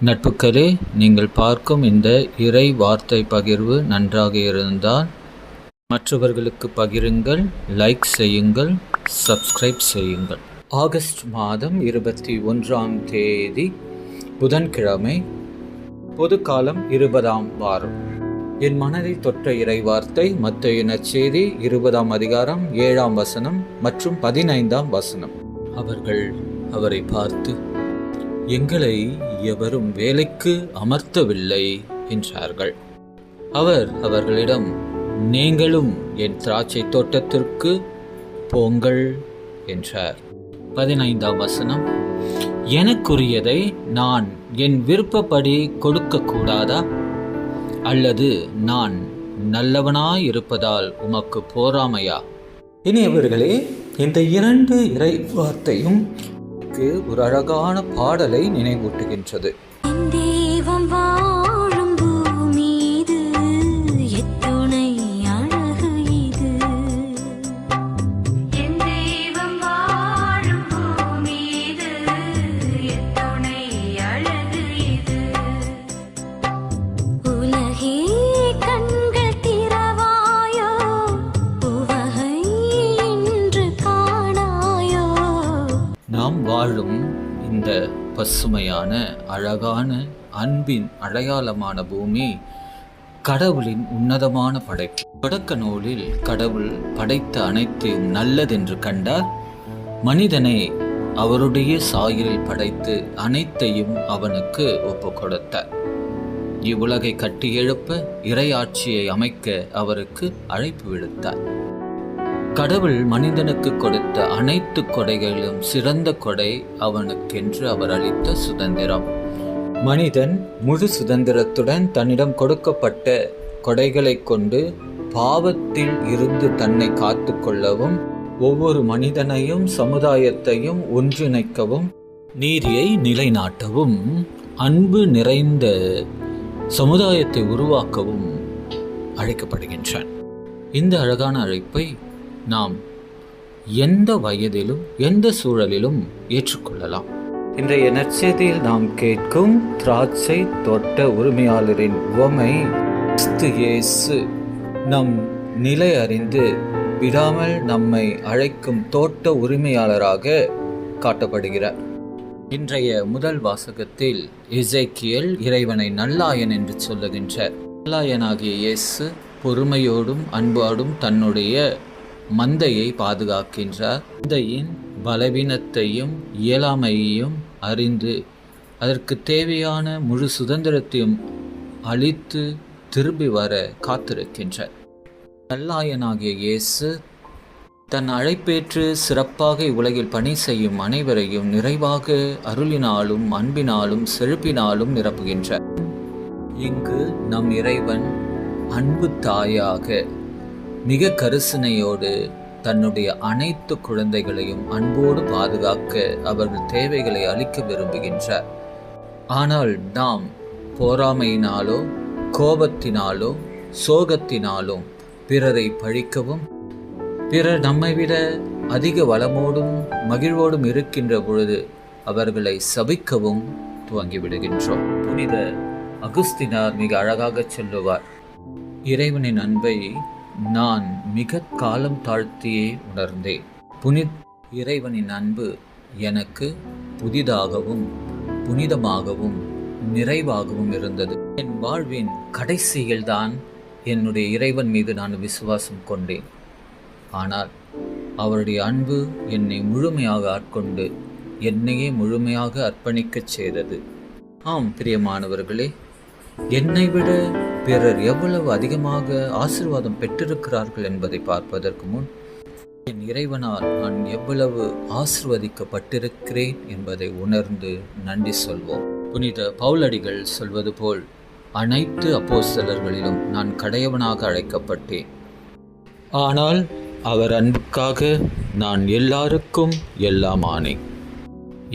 நட்புக்களே, நீங்கள் பார்க்கும் இந்த இறை வார்த்தை பகிர்வு நன்றாக இருந்தால் மற்றவர்களுக்கு பகிருங்கள், லைக் செய்யுங்கள், சப்ஸ்கிரைப் செய்யுங்கள். ஆகஸ்ட் மாதம் 21ஆம் தேதி புதன்கிழமை, பொதுக்காலம் 20ஆம் வாரம். என் மனதை தொட்ட இறை வார்த்தை மத்தேயு நற்செய்தி 20ஆம் அதிகாரம் 7ஆம் வசனம் மற்றும் 15ஆம் வசனம். அவர்கள் அவரை பார்த்து, எங்களை எவரும் வேலைக்கு அமர்த்தவில்லை என்றார்கள். அவர் அவர்களிடம், நீங்களும் என் திராட்சை தோட்டத்திற்கு போங்கள் என்றார். 15ஆம் வசனம். எனக்குரியதை நான் என் விருப்பப்படி கொடுக்க கூடாதா? அல்லது நான் நல்லவனாயிருப்பதால் உமக்கு போராமையா? இனியவர்களே, இந்த இரண்டு இறை வார்த்தையும் ஒரு அழகான பாடலை நினைவூட்டுகின்றது. நாம் வாழும் இந்த பசுமையான அழகான அன்பின் அடையாளமான பூமி கடவுளின் உன்னதமான படைப்பு. தொடக்க நூலில் கடவுள் படைத்த அனைத்தையும் நல்லதென்று கண்டார். மனிதனை அவருடைய சாயலில் படைத்து அனைத்தையும் அவனுக்கு ஒப்பு கொடுத்தார். இவ்வுலகை கட்டியெழுப்ப இறையாட்சியை அமைக்க அவருக்கு அழைப்பு விடுத்தார். கடவுள் மனிதனுக்கு கொடுத்த அனைத்து கொடைகளிலும் சிறந்த கொடை அவனுக்கென்று அவர் அளித்த சுதந்திரம். மனிதன் முழு சுதந்திரத்துடன் தன்னிடம் கொடுக்கப்பட்ட கொடைகளை கொண்டு பாவத்தில் இருந்து தன்னை காத்து கொள்ளவும், ஒவ்வொரு மனிதனையும் சமுதாயத்தையும் ஒன்றிணைக்கவும், நீதியை நிலைநாட்டவும், அன்பு நிறைந்த சமுதாயத்தை உருவாக்கவும் அழைக்கப்படுகின்றான். இந்த அழகான அழைப்பை நாம் எந்த வயதிலும் எந்த சூழலிலும் ஏற்றுக்கொள்ளலாம். இன்றைய நற்செய்தியில் நாம் கேட்கும் திராட்சை தோட்ட உரிமையாளரின் உவமை கிறிஸ்து இயேசு நம் நிலை அறிந்து விடாமல் நம்மை அழைக்கும் தோட்ட உரிமையாளராக காட்டப்படுகிறார். இன்றைய முதல் வாசகத்தில் எசேக்கியேல் இறைவனை நல்லாயன் என்று சொல்லுகின்றார். நல்லாயனாகிய இயேசு பொறுமையோடும் அன்போடும் தன்னுடைய மந்தையை பாதுகாக்கின்றார். மந்தையின் பலவீனத்தையும் இயலாமையையும் அறிந்து அதற்கு தேவையான முழு சுதந்திரத்தையும் அளித்து திரும்பி வர காத்திருக்கின்றார். நல்லாயனாகிய இயேசு தன் அழைப்பேற்று சிறப்பாக உலகில் பணி செய்யும் அனைவரையும் நிறைவாக அருளினாலும் அன்பினாலும் செழிப்பினாலும் நிரப்புகின்றார். இங்கு நம் இறைவன் அன்பு தாயாக மிக கரிசனையோடு தன்னுடைய அனைத்து குழந்தைகளையும் அன்போடு பாதுகாக்க அவர்கள் தேவைகளை அளிக்க விரும்புகின்றார். ஆனால் நாம் பொறாமையினாலோ கோபத்தினாலோ சோகத்தினாலோ பிறரை பழிக்கவும், பிறர் நம்மை விட அதிக வளமோடும் மகிழ்வோடும் இருக்கின்ற பொழுது அவர்களை சபிக்கவும் துவங்கிவிடுகின்றோம். புனித அகுஸ்தினார் மிக அழகாக சொல்லுவார், இறைவனின் அன்பை நான் மிக காலம் தாழ்த்தியே உணர்ந்தேன். இறைவனின் அன்பு எனக்கு புதிதாகவும் புனிதமாகவும் நிறைவாகவும் இருந்தது. என் வாழ்வின் கடைசியில்தான் என்னுடைய இறைவன் மீது நான் விசுவாசம் கொண்டேன். ஆனால் அவருடைய அன்பு என்னை முழுமையாக ஆட்கொண்டு என்னையே முழுமையாக அர்ப்பணிக்கச் செய்தது. ஆம் பிரியமானவர்களே, என்னை விட பிறர் எவ்வளவு அதிகமாக ஆசீர்வாதம் பெற்றிருக்கிறார்கள் என்பதை பார்ப்பதற்கு முன் என் இறைவனால் நான் எவ்வளவு ஆசீர்வதிக்கப்பட்டிருக்கிறேன் என்பதை உணர்ந்து நன்றி சொல்வோம். புனித பவுலடிகள் சொல்வது போல், அனைத்து அப்போஸ்தலர்களிலும் நான் கடையவனாக அழைக்கப்பட்டேன். ஆனால் அவர் அன்புக்காக நான் எல்லாருக்கும் எல்லாம் ஆனேன்.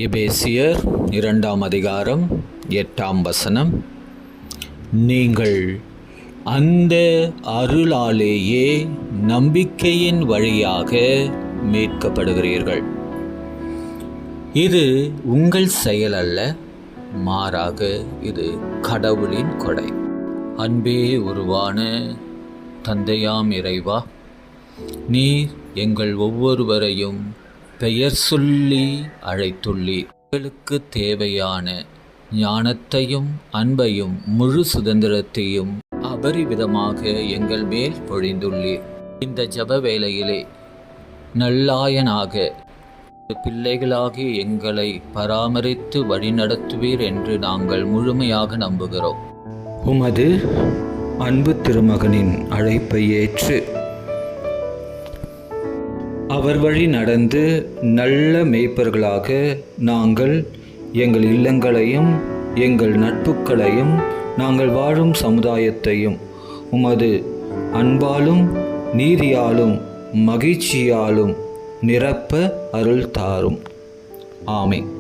எபேசியர் 2ஆம் அதிகாரம் 8ஆம் வசனம். நீங்கள் அந்த அருளாலேயே நம்பிக்கையின் வழியாக மீட்கப்படுகிறீர்கள். இது உங்கள் செயல் அல்ல, மாறாக இது கடவுளின் கொடை. அன்பே உருவான தந்தையாம் இறைவா, நீர் எங்கள் ஒவ்வொருவரையும் பெயர் சொல்லி அழைத்துள்ளீர். எங்களுக்கு தேவையான ஞானத்தையும் அன்பையும் முழு சுதந்திரத்தையும் அபரிவிதமாக எங்கள் மேல் பொழிந்துள்ளீர். இந்த ஜப வேளையிலே நல்லாயனாக பிள்ளைகளாகி எங்களை பராமரித்து வழிநடத்துவீர் என்று நாங்கள் முழுமையாக நம்புகிறோம். உமது அன்பு திருமகனின் அழைப்பை ஏற்று அவர் வழி நடந்து நல்ல மேய்ப்பர்களாக நாங்கள் எங்கள் இல்லங்களையும் எங்கள் நட்புகளையும் நாங்கள் வாழும் சமுதாயத்தையும் உமது அன்பாலும் நீதியாலும் மகிழ்ச்சியாலும் நிரப்ப அருள் தாரும். ஆமென்.